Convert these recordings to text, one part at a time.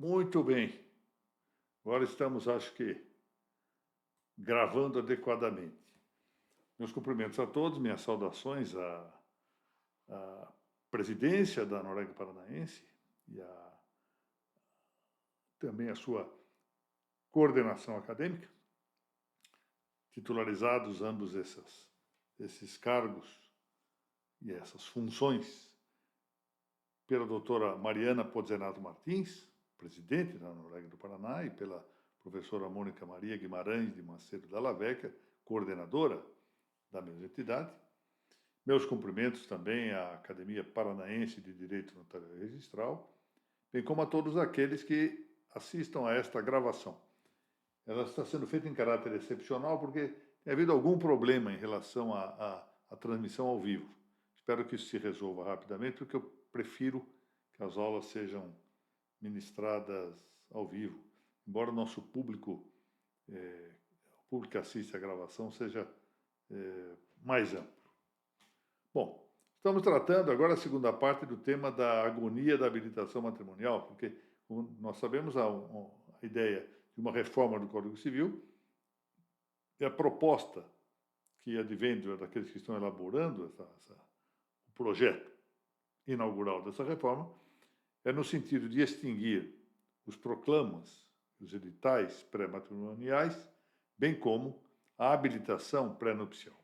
Muito bem. Agora estamos, acho que, gravando adequadamente. Meus cumprimentos a todos, minhas saudações à presidência da Norégia Paranaense e também à sua coordenação acadêmica, titularizados ambos esses cargos e essas funções pela doutora Mariana Pozzenato Martins, presidente da Norégia do Paraná, e pela professora Mônica Maria Guimarães de Macedo Dalla Vecchia, coordenadora da mesma entidade. Meus cumprimentos também à Academia Paranaense de Direito Notarial e Registral, bem como a todos aqueles que assistam a esta gravação. Ela está sendo feita em caráter excepcional porque tem havido algum problema em relação à transmissão ao vivo. Espero que isso se resolva rapidamente, porque eu prefiro que as aulas sejam ministradas ao vivo, embora o nosso público, o público que assiste à gravação, seja mais amplo. Bom, estamos tratando agora a segunda parte do tema da agonia da habilitação matrimonial, porque, como nós sabemos, a ideia de uma reforma do Código Civil é a proposta que advém daqueles que estão elaborando o projeto inaugural dessa reforma, é no sentido de extinguir os proclamas, os editais pré-matrimoniais, bem como a habilitação pré-nupcial.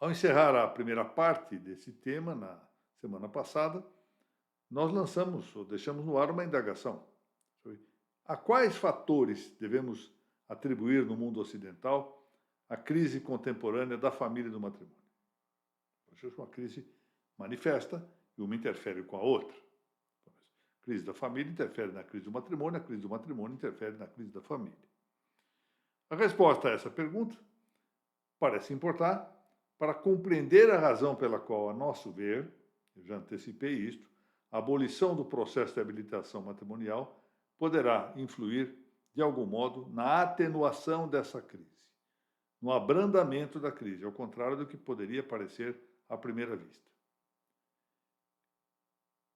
Ao encerrar a primeira parte desse tema, na semana passada, nós lançamos, ou deixamos no ar, uma indagação sobre a quais fatores devemos atribuir no mundo ocidental a crise contemporânea da família e do matrimônio. É uma crise manifesta e uma interfere com a outra. A crise da família interfere na crise do matrimônio, a crise do matrimônio interfere na crise da família. A resposta a essa pergunta parece importar para compreender a razão pela qual, a nosso ver, eu já antecipei isto, a abolição do processo de habilitação matrimonial poderá influir, de algum modo, na atenuação dessa crise, no abrandamento da crise, ao contrário do que poderia parecer à primeira vista.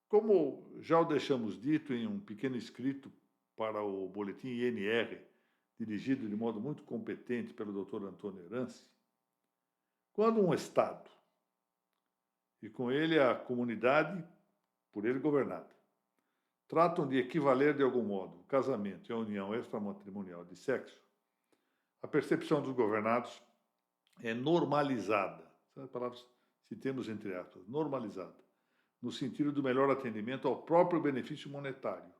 Como já o deixamos dito em um pequeno escrito para o boletim INR, dirigido de modo muito competente pelo Dr. Antônio Herance, quando um Estado, e com ele a comunidade por ele governada, tratam de equivaler de algum modo o casamento e a união extramatrimonial de sexo, a percepção dos governados é normalizada. Essas palavras citemos entre aspas, normalizada, no sentido do melhor atendimento ao próprio benefício monetário,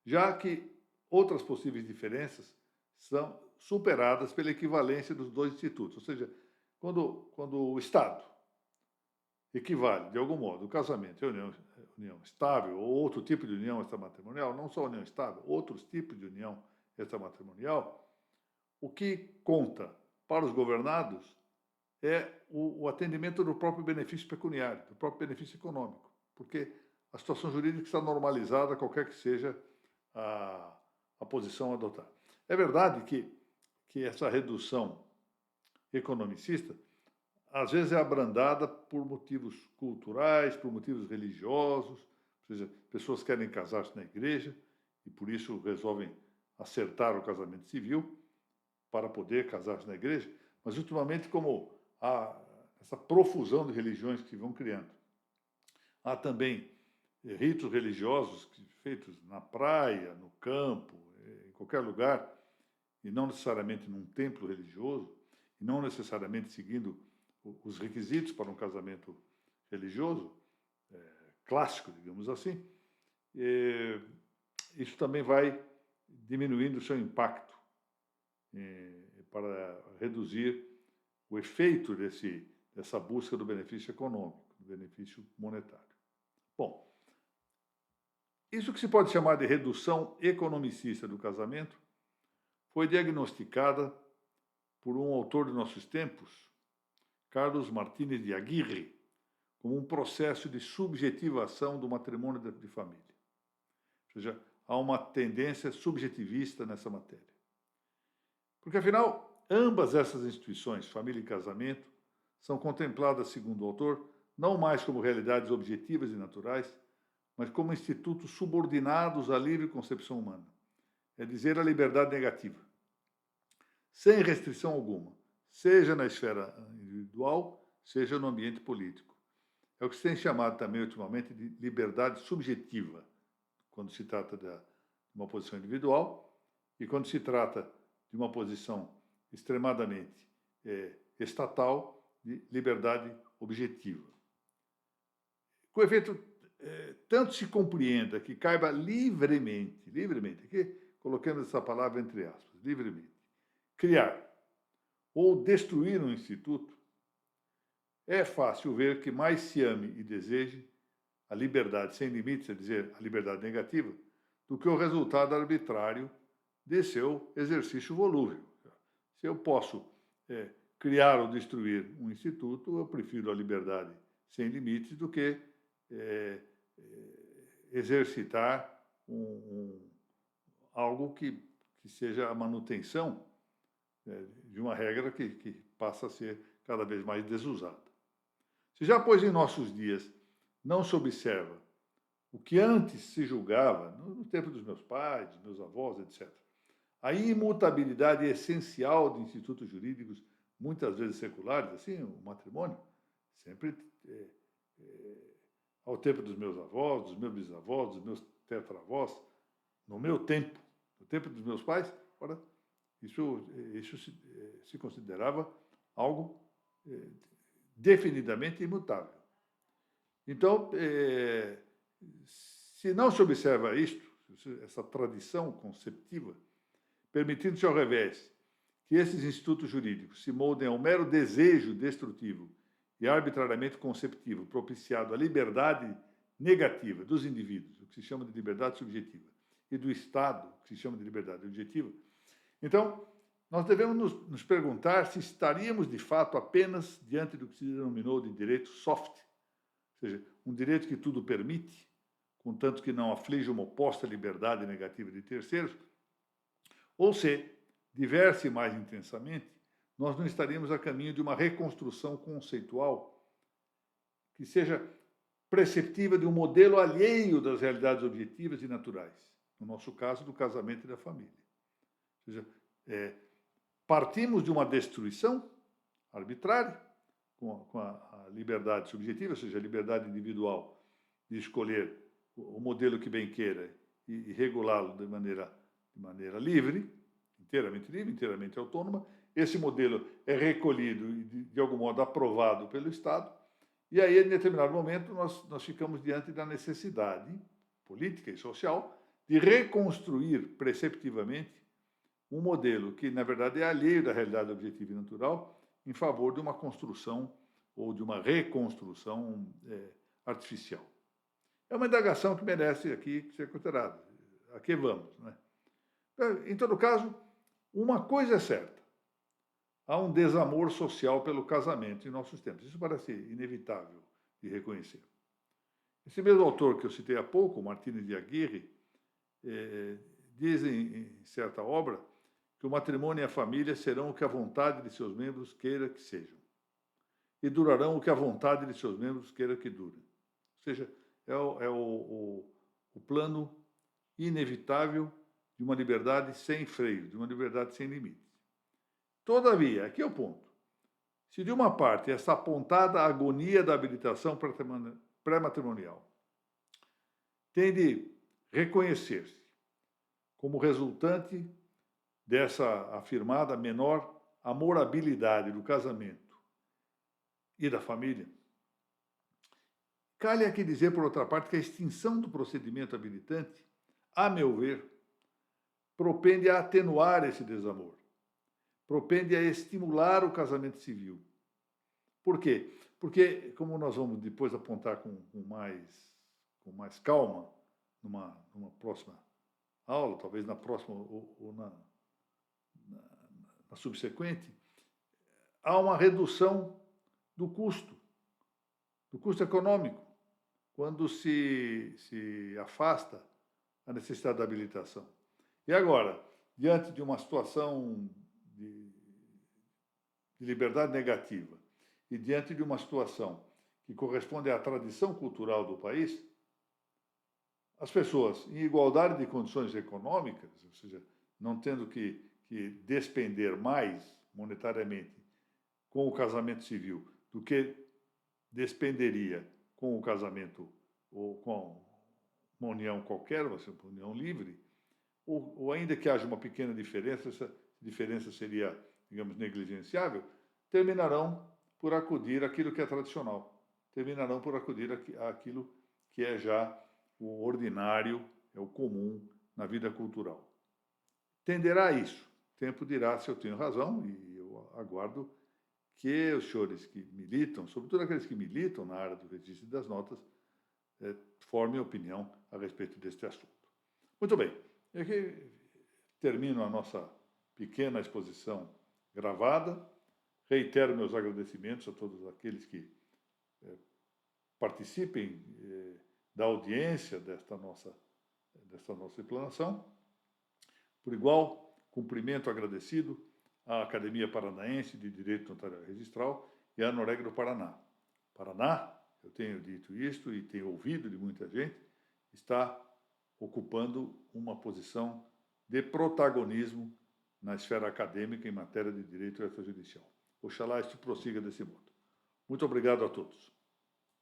já que outras possíveis diferenças são superadas pela equivalência dos dois institutos. Ou seja, quando o Estado equivale, de algum modo, o casamento e a união estável, ou outro tipo de união extramatrimonial, não só união estável, outros tipos de união extramatrimonial, o que conta para os governados é o atendimento do próprio benefício pecuniário, do próprio benefício econômico, porque a situação jurídica está normalizada, qualquer que seja a posição adotada. É verdade que essa redução economicista às vezes é abrandada por motivos culturais, por motivos religiosos, ou seja, pessoas querem casar-se na igreja e por isso resolvem acertar o casamento civil para poder casar-se na igreja, mas ultimamente como há essa profusão de religiões que vão criando, há também ritos religiosos feitos na praia, no campo, em qualquer lugar, e não necessariamente num templo religioso, e não necessariamente seguindo os requisitos para um casamento religioso, clássico, digamos assim, isso também vai diminuindo o seu impacto para reduzir o efeito dessa busca do benefício econômico, do benefício monetário. Bom, isso que se pode chamar de redução economicista do casamento foi diagnosticada por um autor de nossos tempos, Carlos Martínez de Aguirre, como um processo de subjetivação do matrimônio de família. Ou seja, há uma tendência subjetivista nessa matéria. Porque, afinal, ambas essas instituições, família e casamento, são contempladas, segundo o autor, não mais como realidades objetivas e naturais, mas como institutos subordinados à livre concepção humana. É dizer, a liberdade negativa, sem restrição alguma, seja na esfera individual, seja no ambiente político. É o que se tem chamado também, ultimamente, de liberdade subjetiva, quando se trata de uma posição individual e quando se trata de uma posição extremadamente estatal, de liberdade objetiva. Com efeito, tanto se compreenda que caiba livremente, aqui colocamos essa palavra entre aspas, livremente, criar ou destruir um instituto, é fácil ver que mais se ame e deseje a liberdade sem limites, é dizer, a liberdade negativa, do que o resultado arbitrário de seu exercício volúvel. Se eu posso criar ou destruir um instituto, eu prefiro a liberdade sem limites do que exercitar algo que seja a manutenção de uma regra que passa a ser cada vez mais desusada. Se já, pois, em nossos dias não se observa o que antes se julgava, no tempo dos meus pais, dos meus avós, etc., a imutabilidade essencial de institutos jurídicos, muitas vezes seculares, assim, o matrimônio, sempre ao tempo dos meus avós, dos meus bisavós, dos meus tetravós, no meu tempo, no tempo dos meus pais, ora, isso se considerava algo definidamente imutável. Então, se não se observa isto, essa tradição conceptiva, permitindo-se ao revés que esses institutos jurídicos se moldem ao mero desejo destrutivo e arbitrariamente conceptivo, propiciado à liberdade negativa dos indivíduos, o que se chama de liberdade subjetiva, e do Estado, o que se chama de liberdade objetiva, então, nós devemos nos perguntar se estaríamos, de fato, apenas diante do que se denominou de direito soft, ou seja, um direito que tudo permite, contanto que não aflige uma oposta liberdade negativa de terceiros, ou se, diverse mais intensamente, nós não estaríamos a caminho de uma reconstrução conceitual que seja preceptiva de um modelo alheio das realidades objetivas e naturais, no nosso caso, do casamento e da família. Ou seja, partimos de uma destruição arbitrária, com a liberdade subjetiva, ou seja, a liberdade individual de escolher o modelo que bem queira e regulá-lo de maneira livre, inteiramente autônoma. Esse modelo é recolhido e, de algum modo, aprovado pelo Estado. E aí, em determinado momento, nós ficamos diante da necessidade política e social de reconstruir preceptivamente um modelo que, na verdade, é alheio da realidade objetiva e natural, em favor de uma construção ou de uma reconstrução artificial. É uma indagação que merece aqui ser considerada. A que vamos, né? Em todo caso, uma coisa é certa. Há um desamor social pelo casamento em nossos tempos. Isso parece inevitável de reconhecer. Esse mesmo autor que eu citei há pouco, Martínez de Aguirre, diz em certa obra que o matrimônio e a família serão o que a vontade de seus membros queira que sejam, e durarão o que a vontade de seus membros queira que durem. Ou seja, é o plano inevitável de uma liberdade sem freio, de uma liberdade sem limites. Todavia, aqui é o ponto. Se de uma parte essa apontada agonia da habilitação pré-matrimonial tem de reconhecer-se como resultante dessa afirmada menor amorabilidade do casamento e da família, cabe aqui dizer, por outra parte, que a extinção do procedimento habilitante, a meu ver, propende a atenuar esse desamor, propende a estimular o casamento civil. Por quê? Porque, como nós vamos depois apontar com mais calma, numa próxima aula, talvez na próxima ou na subsequente, há uma redução do custo econômico, quando se afasta a necessidade da habilitação. E agora, diante de uma situação de liberdade negativa e diante de uma situação que corresponde à tradição cultural do país, as pessoas em igualdade de condições econômicas, ou seja, não tendo que despender mais monetariamente com o casamento civil do que despenderia com o casamento ou com uma união qualquer, vai ser uma união livre, ou ainda que haja uma pequena diferença, essa diferença seria, digamos, negligenciável, terminarão por acudir àquilo que é tradicional, terminarão por acudir àquilo que é já o ordinário, é o comum na vida cultural. Tenderá a isso. O tempo dirá se eu tenho razão, e eu aguardo que os senhores que militam, sobretudo aqueles que militam na área do registro das notas, formem opinião a respeito deste assunto. Muito bem, e aqui termino a nossa pequena exposição gravada. Reitero meus agradecimentos a todos aqueles que participem da audiência desta nossa explanação. Por igual, cumprimento agradecido à Academia Paranaense de Direito Notarial e Registral e à Noreg do Paraná. Paraná, eu tenho dito isto e tenho ouvido de muita gente, está ocupando uma posição de protagonismo na esfera acadêmica em matéria de direito extrajudicial. Oxalá isto prossiga desse modo. Muito obrigado a todos.